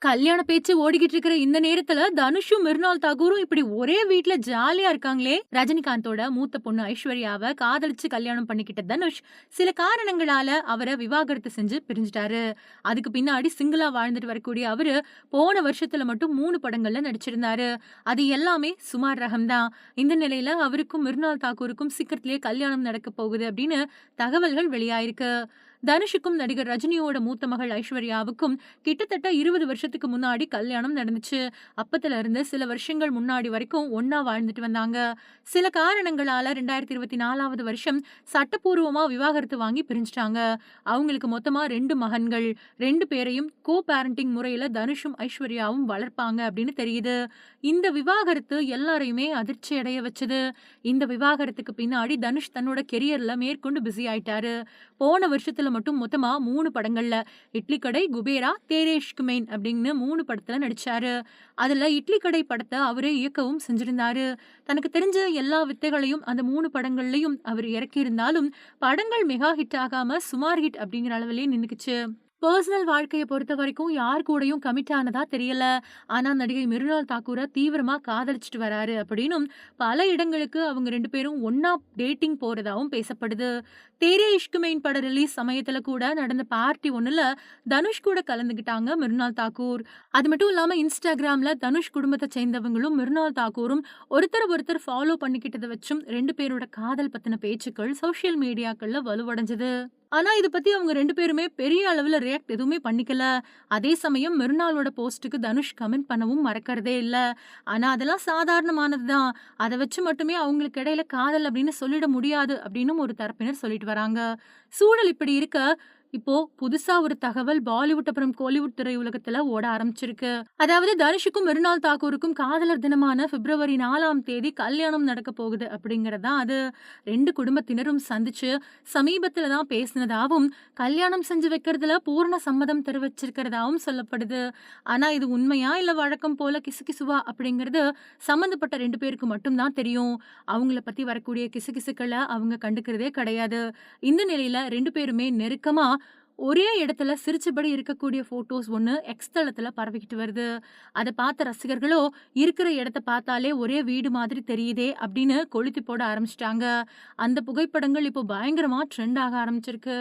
கல்யாண பேச்சு ஓடிக்கிட்டு இருக்கிற இந்த நேரத்துல தனுஷும் மிர்னால் தாகூரும் இப்படி ஒரே வீட்ல ஜாலியா இருக்காங்களே. ரஜினிகாந்தோட மூத்த பொண்ணு ஐஸ்வர்யாவை காதலிச்சு கல்யாணம் பண்ணிக்கிட்ட தனுஷ் சில காரணங்களால அவரை விவாகரத்து செஞ்சு பிரிஞ்சுட்டாரு. அதுக்கு பின்னாடி சிங்கிளா வாழ்ந்துட்டு வரக்கூடிய அவரு போன வருஷத்துல மட்டும் 3 படங்கள்ல நடிச்சிருந்தாரு. அது எல்லாமே சுமார் ரகம்தான். இந்த நிலையில அவருக்கும் மிர்னால் தாகூருக்கும் சீக்கிரத்திலேயே கல்யாணம் நடக்க போகுது அப்படின்னு தகவல்கள் வெளியாயிருக்கு. தனுஷுக்கும் நடிகர் ரஜினியோட மூத்த மகள் ஐஸ்வர்யாவுக்கும் கிட்டத்தட்ட 20 வருஷத்துக்கு முன்னாடி கல்யாணம் நடந்துச்சு. அப்பத்துல இருந்து சில வருஷங்கள் முன்னாடி வரைக்கும் ஒண்ணா வாழ்ந்துட்டு வந்தாங்க. சில காரணங்களால 2024வது வருஷம் சட்டப்பூர்வமா விவாகரத்து வாங்கி பிரிஞ்சுட்டாங்க. அவங்களுக்கு மொத்தமா 2 மகன்கள். 2 பேரையும் கோ பேரண்டிங் முறையில தனுஷும் ஐஸ்வர்யாவும் வளர்ப்பாங்க அப்படின்னு தெரியுது. இந்த விவாகரத்து எல்லாரையுமே அதிர்ச்சி அடைய வச்சது. இந்த விவாகரத்துக்கு பின்னாடி தனுஷ் தன்னோட கெரியர்ல மேற்கொண்டு பிஸி ஆயிட்டாரு. போன வருஷத்துல மட்டும் மொத்தமா 3 படங்கள்ல இட்லி கடை, குபேரா, தேரே இஷ்க் மெயின் அப்படின்னு 3 படத்துல நடிச்சாரு. அதுல இட்லி கடை படத்த அவரே இயக்கவும் செஞ்சிருந்தாரு. தனக்கு தெரிஞ்ச எல்லா வித்தைகளையும் அந்த 3 படங்கள்லயும் அவர் இறக்கியிருந்தாலும் படங்கள் மெகா ஹிட் ஆகாம சுமார் ஹிட் அப்படிங்கிற அளவிலேயே நின்னுக்குச்சு. பர்சனல் வாழ்க்கைய பொறுத்தவரைக்கும் யார் கூடயும் கமிட் ஆனதா தெரியல. ஆனா நடிகை மிருனால் தாக்கூர தீவிரமா காதலிச்சுட்டு வராரு அப்படின்னும், பல இடங்களுக்கு அவங்க 2 பேரும் ஒண்ணா டேட்டிங் போறதாவும் பேசப்படுது. தேரே இஷ்க் மெயின் பட ரிலீஸ் சமயத்துல கூட நடந்த பார்ட்டி ஒண்ணுல தனுஷ் கூட கலந்துக்கிட்டாங்க மிருனால் தாக்கூர். அது மட்டும் இல்லாம இன்ஸ்டாகிராம்ல தனுஷ் குடும்பத்தை சேர்ந்தவங்களும் மிருனால் தாக்கூரும் ஒருத்தர் ஃபாலோ பண்ணிக்கிட்டத வச்சும் 2 பேரோட காதல் பத்தின பேச்சுக்கள் சோசியல் மீடியாக்கள்ல வலுவடைஞ்சது. ஆனா, இத பத்தி அவங்க 2 பேருமே பெரிய அளவுல ரியாக்ட் எதுவுமே பண்ணிக்கல. அதே சமயம் மிர்னாலோட போஸ்ட்டுக்கு தனுஷ் கமெண்ட் பண்ணவும் மறக்கறதே இல்ல. ஆனா, அதெல்லாம் சாதாரணமானது தான். அத வச்சு மட்டுமே அவங்களுக்கு இடையில காதல் அப்படின்னு சொல்லிட முடியாது அப்படின்னும் ஒரு தரப்பினர் சொல்லிட்டு வராங்க. சூழல் இப்படி இருக்க, இப்போ புதுசா ஒரு தகவல் பாலிவுட் அப்புறம் கோலிவுட் திரையுலகத்துல ஓட ஆரம்பிச்சிருக்கு. அதாவது தனுஷுக்கும் மிருனால் தாக்கூருக்கும் காதலர் தினமான பிப்ரவரி 4ஆம் தேதி கல்யாணம் நடக்க போகுது அப்படிங்கிறது தான் அது. 2 குடும்பத்தினரும் சந்திச்சு சமீபத்துல தான் பேசினதாவும், கல்யாணம் செஞ்சு வைக்கிறதுல பூரண சம்மதம் தெரிவிச்சிருக்கிறதாவும் சொல்லப்படுது. ஆனா இது உண்மையா இல்ல வழக்கம் போல கிசுகிசுவா அப்படிங்கிறது சம்பந்தப்பட்ட 2 பேருக்கு மட்டும் தான் தெரியும். அவங்கள பத்தி வரக்கூடிய கிசுகிசுக்கள அவங்க கண்டுக்கிறதே கிடையாது. இந்த நிலையில 2 பேருமே நெருக்கமா ஒரே இடத்துல சிரிச்சபடி இருக்கக்கூடிய போட்டோஸ் ஒண்ணு எக்ஸ் தளத்துல பரவிக்கிட்டு வருது. அத பார்த்த ரசிகர்களோ, இருக்கிற இடத்த பார்த்தாலே ஒரே வீடு மாதிரி தெரியுதே அப்படின்னு கொளுத்தி போட ஆரம்பிச்சிட்டாங்க. அந்த புகைப்படங்கள் இப்போ பயங்கரமா ட்ரெண்ட் ஆக ஆரம்பிச்சிருக்கு.